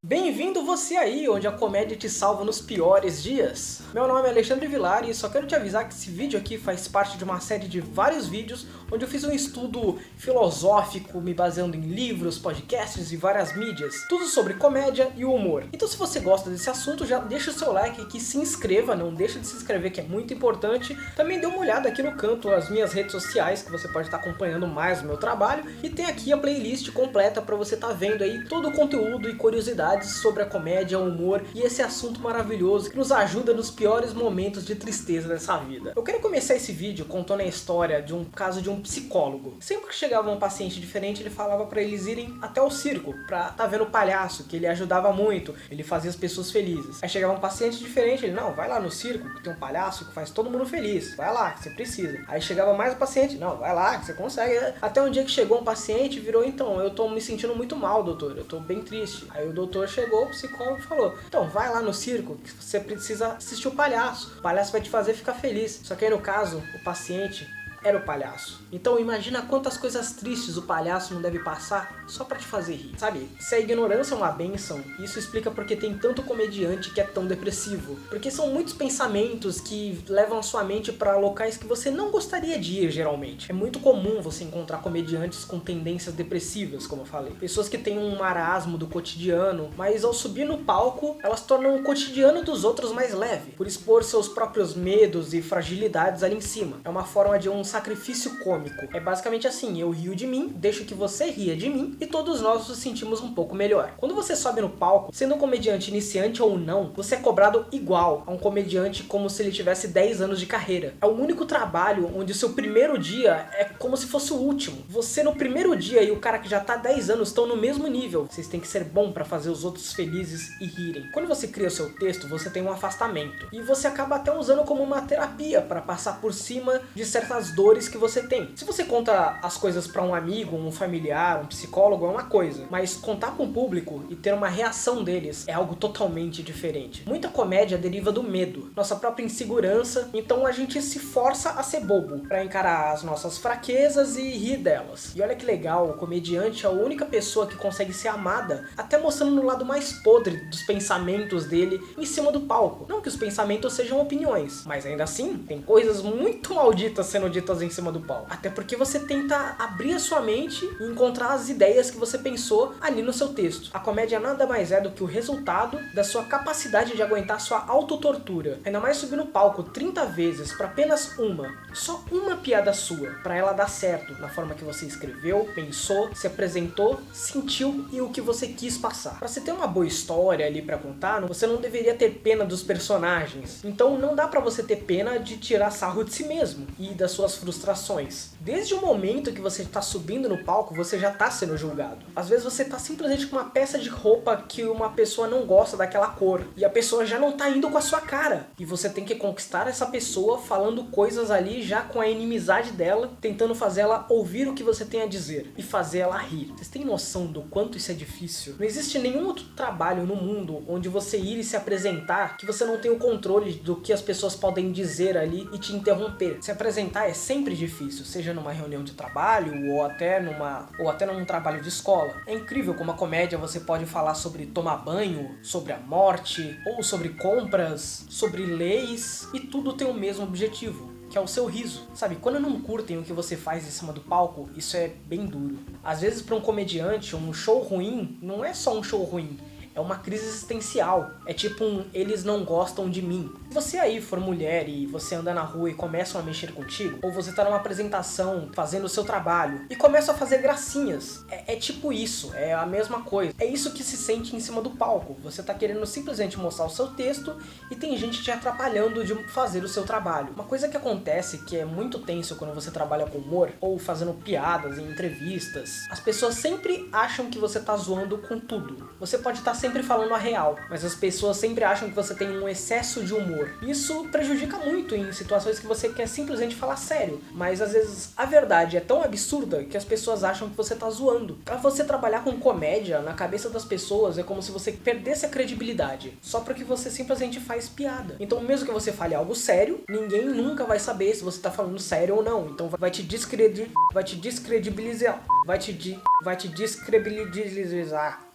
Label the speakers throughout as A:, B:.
A: Bem-vindo você aí, onde a comédia te salva nos piores dias. Meu nome é Alexandre Vilar e só quero te avisar que esse vídeo aqui faz parte de uma série de vários vídeos onde eu fiz um estudo filosófico me baseando em livros, podcasts e várias mídias. Tudo sobre comédia e humor. Então se você gosta desse assunto, já deixa o seu like aqui, se inscreva, não deixa de se inscrever que é muito importante. Também dê uma olhada aqui no canto as minhas redes sociais que você pode estar acompanhando mais o meu trabalho. E tem aqui a playlist completa para você estar vendo aí todo o conteúdo e curiosidades sobre a comédia, o humor e esse assunto maravilhoso que nos ajuda nos piores momentos de tristeza dessa vida. Eu quero começar esse vídeo contando a história de um caso de um psicólogo. Sempre que chegava um paciente diferente, ele falava para eles irem até o circo, pra tá vendo o palhaço, que ele ajudava muito, ele fazia as pessoas felizes. Aí chegava um paciente diferente, ele, não, vai lá no circo, que tem um palhaço que faz todo mundo feliz, vai lá, que você precisa. Aí chegava mais um paciente, não, vai lá, que você consegue. Até um dia que chegou um paciente e virou, então, eu tô me sentindo muito mal, doutor, eu tô bem triste. Aí o doutor chegou, o psicólogo falou, então vai lá no circo que você precisa assistir o palhaço vai te fazer ficar feliz. Só que aí no caso, o paciente era o palhaço. Então imagina quantas coisas tristes o palhaço não deve passar só pra te fazer rir. Sabe, se a ignorância é uma bênção, isso explica porque tem tanto comediante que é tão depressivo. Porque são muitos pensamentos que levam a sua mente pra locais que você não gostaria de ir geralmente. É muito comum você encontrar comediantes com tendências depressivas, como eu falei. Pessoas que têm um marasmo do cotidiano, mas ao subir no palco, elas tornam o cotidiano dos outros mais leve, por expor seus próprios medos e fragilidades ali em cima. É uma forma de um sacrifício cômico. É basicamente assim, eu rio de mim, deixo que você ria de mim e todos nós nos sentimos um pouco melhor. Quando você sobe no palco, sendo um comediante iniciante ou não, você é cobrado igual a um comediante como se ele tivesse 10 anos de carreira. É o único trabalho onde o seu primeiro dia é como se fosse o último. Você no primeiro dia e o cara que já tá há 10 anos estão no mesmo nível. Vocês têm que ser bom pra fazer os outros felizes e rirem. Quando você cria o seu texto, você tem um afastamento. E você acaba até usando como uma terapia pra passar por cima de certas dores que você tem. Se você conta as coisas pra um amigo, um familiar, um psicólogo é uma coisa, mas contar com o público e ter uma reação deles é algo totalmente diferente. Muita comédia deriva do medo, nossa própria insegurança, então a gente se força a ser bobo pra encarar as nossas fraquezas e rir delas. E olha que legal, o comediante é a única pessoa que consegue ser amada, até mostrando no lado mais podre dos pensamentos dele em cima do palco. Não que os pensamentos sejam opiniões, mas ainda assim, tem coisas muito malditas sendo ditas em cima do palco. Até porque você tenta abrir a sua mente e encontrar as ideias que você pensou ali no seu texto. A comédia nada mais é do que o resultado da sua capacidade de aguentar sua autotortura. Ainda mais subir no palco 30 vezes para apenas só uma piada sua, para ela dar certo na forma que você escreveu, pensou, se apresentou, sentiu e o que você quis passar. Para você ter uma boa história ali para contar, você não deveria ter pena dos personagens. Então não dá para você ter pena de tirar sarro de si mesmo e das suas frustrações. Desde o momento que você está subindo no palco, você já está sendo julgado. Às vezes você está simplesmente com uma peça de roupa que uma pessoa não gosta daquela cor, e a pessoa já não está indo com a sua cara. E você tem que conquistar essa pessoa falando coisas ali já com a inimizade dela, tentando fazer ela ouvir o que você tem a dizer e fazer ela rir. Vocês têm noção do quanto isso é difícil? Não existe nenhum outro trabalho no mundo onde você ir e se apresentar que você não tem o controle do que as pessoas podem dizer ali e te interromper. Se apresentar é sempre difícil, seja numa reunião de trabalho ou até num trabalho de escola. É incrível como a comédia você pode falar sobre tomar banho, sobre a morte, ou sobre compras, sobre leis, e tudo tem o mesmo objetivo, que é o seu riso. Sabe, quando não curtem o que você faz em cima do palco, isso é bem duro. Às vezes para um comediante, um show ruim não é só um show ruim, é uma crise existencial. É tipo eles não gostam de mim. Se você aí for mulher e você anda na rua e começam a mexer contigo, ou você tá numa apresentação fazendo o seu trabalho e começam a fazer gracinhas, é tipo isso, é a mesma coisa. É isso que se sente em cima do palco. Você tá querendo simplesmente mostrar o seu texto e tem gente te atrapalhando de fazer o seu trabalho. Uma coisa que acontece que é muito tenso quando você trabalha com humor ou fazendo piadas em entrevistas, as pessoas sempre acham que você tá zoando com tudo. Você pode estar sempre falando a real, mas as pessoas sempre acham que você tem um excesso de humor. Isso prejudica muito em situações que você quer simplesmente falar sério, mas às vezes a verdade é tão absurda que as pessoas acham que você tá zoando. Pra você trabalhar com comédia, na cabeça das pessoas é como se você perdesse a credibilidade, só porque você simplesmente faz piada. Então mesmo que você fale algo sério, ninguém nunca vai saber se você tá falando sério ou não, então vai te descredibilizar, vai te descredibilizar.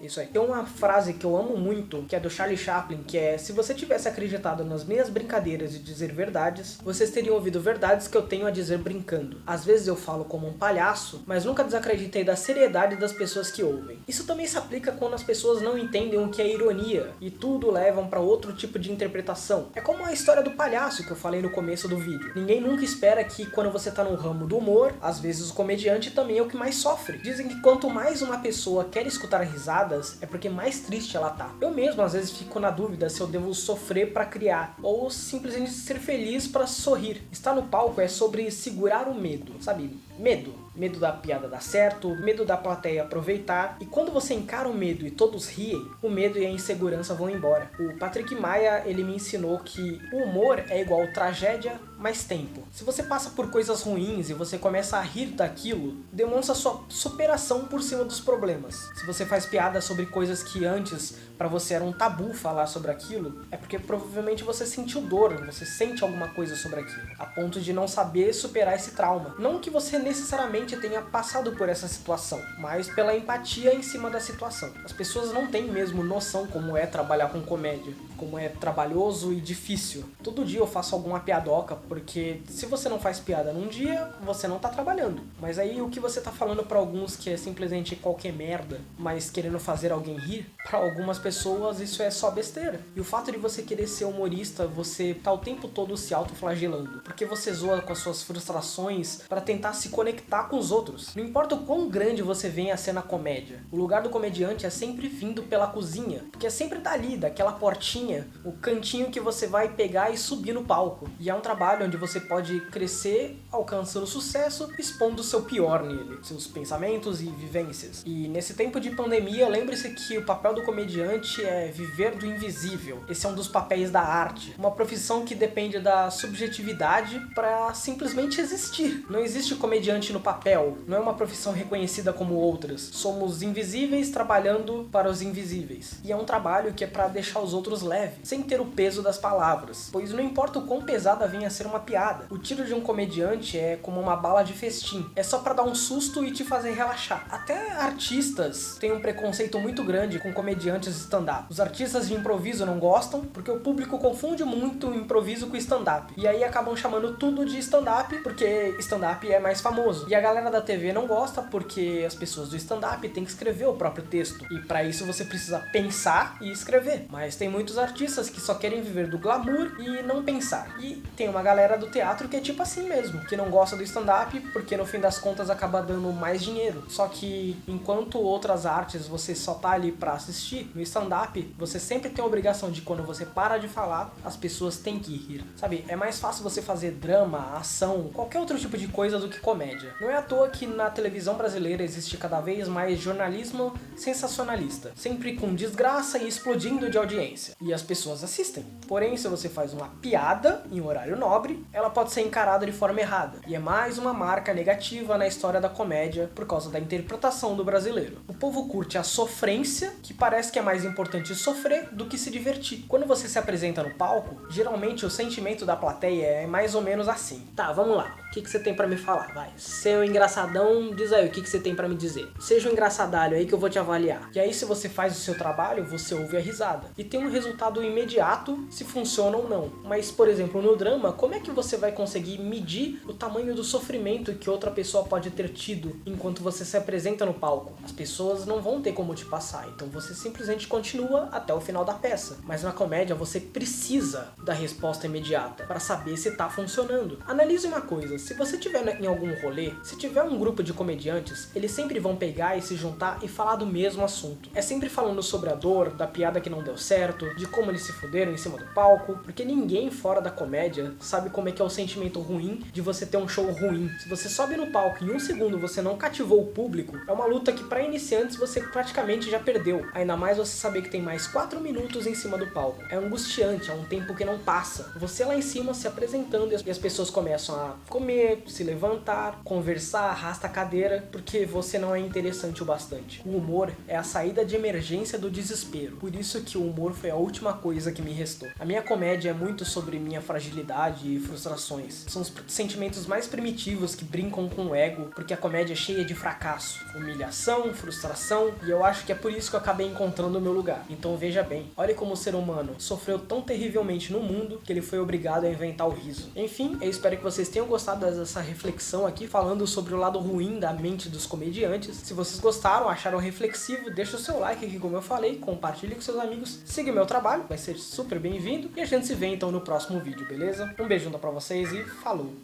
A: Isso aí. Tem uma frase que eu amo muito, que é do Charlie Chaplin, que é: se você tivesse acreditado nas minhas brincadeiras de dizer verdades, vocês teriam ouvido verdades que eu tenho a dizer brincando. Às vezes eu falo como um palhaço, mas nunca desacreditei da seriedade das pessoas que ouvem. Isso também se aplica quando as pessoas não entendem o que é ironia, e tudo levam para outro tipo de interpretação. É como a história do palhaço que eu falei no começo do vídeo. Ninguém nunca espera que quando você tá no ramo do humor, às vezes o comediante também é o que mais sofre. Dizem que quanto mais uma pessoa quer escutar risadas, é porque mais triste ela tá. Eu mesmo às vezes fico na dúvida se eu devo sofrer pra criar, ou simplesmente ser feliz pra sorrir. Estar no palco é sobre segurar o medo, sabe? Medo da piada dar certo, medo da plateia aproveitar, e quando você encara o medo e todos riem, o medo e a insegurança vão embora. O Patrick Maia, ele me ensinou que o humor é igual tragédia mais tempo. Se você passa por coisas ruins e você começa a rir daquilo, demonstra sua superação por cima dos problemas. Se você faz piada sobre coisas que antes pra você era um tabu falar sobre aquilo, é porque provavelmente você sentiu dor, você sente alguma coisa sobre aquilo, a ponto de não saber superar esse trauma. Não que você necessariamente tenha passado por essa situação, mas pela empatia em cima da situação. As pessoas não têm mesmo noção como é trabalhar com comédia, como é trabalhoso e difícil. Todo dia eu faço alguma piadoca, porque se você não faz piada num dia, você não tá trabalhando. Mas aí o que você tá falando pra alguns que é simplesmente qualquer merda, mas querendo fazer alguém rir, pra algumas pessoas isso é só besteira. E o fato de você querer ser humorista, você tá o tempo todo se autoflagelando, porque você zoa com as suas frustrações pra tentar se conectar com os outros. Não importa o quão grande você venha a ser na comédia, o lugar do comediante é sempre vindo pela cozinha, porque é sempre dali, daquela portinha, o cantinho que você vai pegar e subir no palco. E é um trabalho onde você pode crescer alcançando sucesso, expondo o seu pior nele, seus pensamentos e vivências. E nesse tempo de pandemia, lembre-se que o papel do comediante é viver do invisível. Esse é um dos papéis da arte, uma profissão que depende da subjetividade para simplesmente existir. Não existe comediante no papel, não é uma profissão reconhecida como outras. Somos invisíveis trabalhando para os invisíveis. E é um trabalho que é para deixar os outros leves, sem ter o peso das palavras, pois não importa o quão pesada venha a ser uma piada. O tiro de um comediante é como uma bala de festim, é só para dar um susto e te fazer relaxar. Até artistas têm um preconceito muito grande com comediantes stand-up. Os artistas de improviso não gostam, porque o público confunde muito o improviso com stand-up, e aí acabam chamando tudo de stand-up, porque stand-up é mais famoso. E a galera da TV não gosta, porque as pessoas do stand-up têm que escrever o próprio texto, e para isso você precisa pensar e escrever. Mas tem muitos artistas que só querem viver do glamour e não pensar. E tem uma galera do teatro que é tipo assim mesmo, que não gosta do stand-up porque no fim das contas acaba dando mais dinheiro. Só que enquanto outras artes você só tá ali pra assistir, no stand-up você sempre tem a obrigação de, quando você para de falar, as pessoas têm que rir. Sabe, é mais fácil você fazer drama, ação, qualquer outro tipo de coisa do que comédia. Não é à toa que na televisão brasileira existe cada vez mais jornalismo sensacionalista, sempre com desgraça e explodindo de audiência. E as pessoas assistem. Porém, se você faz uma piada em horário nobre, ela pode ser encarada de forma errada. E é mais uma marca negativa na história da comédia por causa da interpretação do brasileiro. O povo curte a sofrência, que parece que é mais importante sofrer do que se divertir. Quando você se apresenta no palco, geralmente o sentimento da plateia é mais ou menos assim. Tá, vamos lá. O que você tem pra me falar? Vai. Seu engraçadão, diz aí o que você tem pra me dizer. Seja um engraçadalho aí que eu vou te avaliar. E aí, se você faz o seu trabalho, você ouve a risada. E tem um resultado imediato se funciona ou não. Mas, por exemplo, no drama, como é que você vai conseguir medir o tamanho do sofrimento que outra pessoa pode ter tido enquanto você se apresenta no palco? As pessoas não vão ter como te passar, então você simplesmente continua até o final da peça. Mas na comédia você precisa da resposta imediata para saber se tá funcionando. Analise uma coisa, se você tiver em algum rolê, se tiver um grupo de comediantes, eles sempre vão pegar e se juntar e falar do mesmo assunto. É sempre falando sobre a dor, da piada que não deu certo, de como eles se fuderam em cima do palco, porque ninguém fora da comédia sabe como é que é o sentimento ruim de você ter um show ruim. Se você sobe no palco e em um segundo você não cativou o público, é uma luta que para iniciantes você praticamente já perdeu. Ainda mais você saber que tem mais 4 minutos em cima do palco. É angustiante, é um tempo que não passa. Você lá em cima se apresentando e as pessoas começam a comer, se levantar, conversar, arrasta a cadeira, porque você não é interessante o bastante. O humor é a saída de emergência do desespero. Por isso que o humor foi a última coisa que me restou. A minha comédia é muito sobre minha fragilidade e frustrações. São os sentimentos mais primitivos que brincam com o ego, porque a comédia é cheia de fracasso, humilhação, frustração, e eu acho que é por isso que eu acabei encontrando o meu lugar. Então veja bem, olha como o ser humano sofreu tão terrivelmente no mundo que ele foi obrigado a inventar o riso. Enfim, eu espero que vocês tenham gostado dessa reflexão aqui, falando sobre o lado ruim da mente dos comediantes. Se vocês gostaram, acharam reflexivo, deixa o seu like aqui como eu falei, compartilhe com seus amigos, siga o meu trabalho, vai ser super bem-vindo, e a gente se vê então no próximo vídeo, beleza? Um beijão pra vocês e falou!